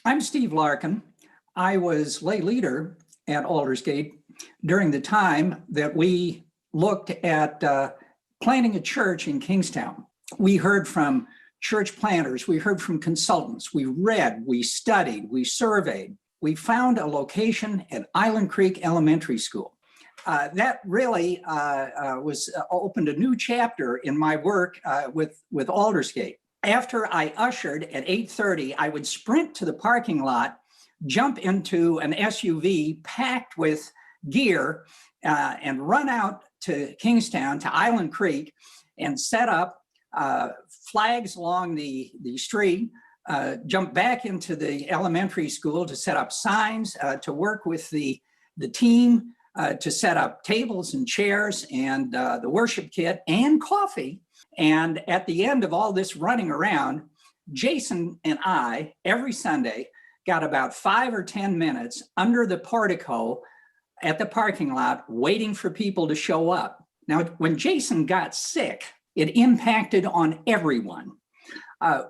I'm Steve Larkin. I was lay leader at Aldersgate during the time that we looked at planting a church in Kingstowne. We heard from church planters, we heard from consultants, we read, we studied, we surveyed. We found a location at Island Creek Elementary School. That really opened a new chapter in my work with Aldersgate. After I ushered at 8:30, I would sprint to the parking lot, jump into an SUV packed with gear, and run out to Kingstowne, to Island Creek, and set up flags along the street, jump back into the elementary school to set up signs, to work with the team, to set up tables and chairs and the worship kit and coffee. And at the end of all this running around, Jason and I, every Sunday, got about 5 or 10 minutes under the portico at the parking lot waiting for people to show up. Now, when Jason got sick, it impacted on everyone.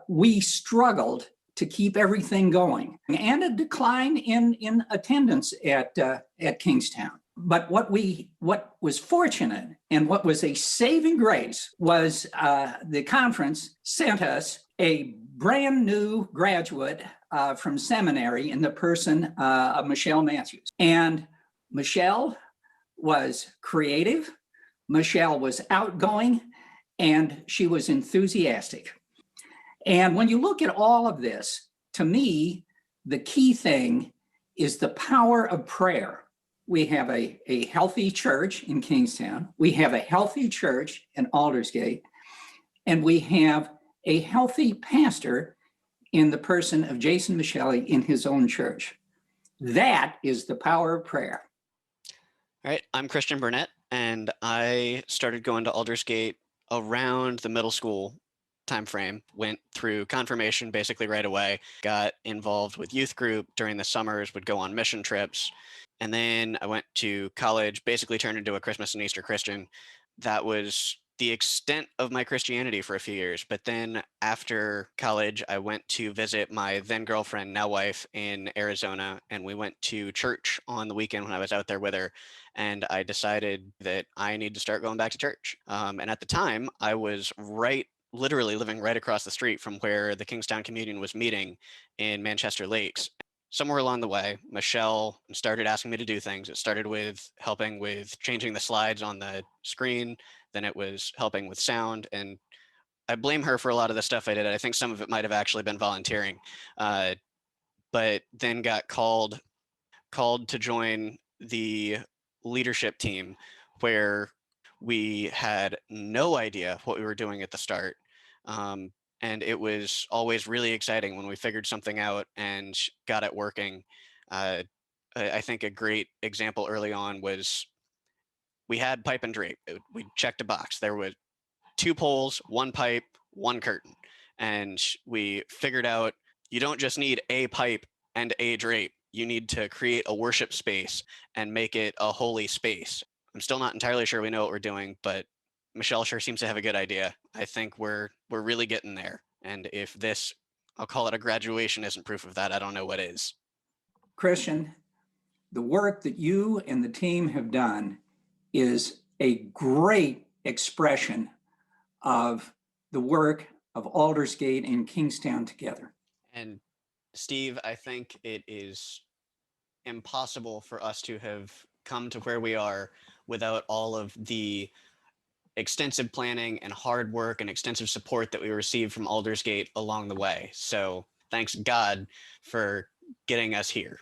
We struggled to keep everything going, and a decline in attendance at Kingstowne. But what was fortunate and what was a saving grace was the conference sent us a brand new graduate from seminary in the person of Michelle Matthews. And Michelle was creative, Michelle was outgoing, and she was enthusiastic. And when you look at all of this, to me, the key thing is the power of prayer. We have a healthy church in Kingstowne. We have a healthy church in Aldersgate. And we have a healthy pastor in the person of Jason Michelli in his own church. That is the power of prayer. All right, I'm Christian Burnett, and I started going to Aldersgate around the middle school timeframe, went through confirmation basically right away, got involved with youth group during the summers, would go on mission trips. And then I went to college, basically turned into a Christmas and Easter Christian. That was the extent of my Christianity for a few years. But then after college, I went to visit my then girlfriend, now wife, in Arizona. And we went to church on the weekend when I was out there with her. And I decided that I need to start going back to church. And at the time, I was literally living right across the street from where the Kingstowne Communion was meeting in Manchester Lakes. Somewhere along the way, Michelle started asking me to do things. It started with helping with changing the slides on the screen. Then it was helping with sound. And I blame her for a lot of the stuff I did. I think some of it might have actually been volunteering. But then got called to join the leadership team, where we had no idea what we were doing at the start. And it was always really exciting when we figured something out and got it working. I think a great example early on was we had pipe and drape. We checked a box. There were 2 poles, 1 pipe, 1 curtain. And we figured out you don't just need a pipe and a drape. You need to create a worship space and make it a holy space. I'm still not entirely sure we know what we're doing, but Michelle sure seems to have a good idea. I think we're really getting there. And if this, I'll call it a graduation, isn't proof of that, I don't know what is. Christian, the work that you and the team have done is a great expression of the work of Aldersgate and Kingstowne together. And Steve, I think it is impossible for us to have come to where we are without all of the extensive planning and hard work and extensive support that we received from Aldersgate along the way. So thanks God for getting us here.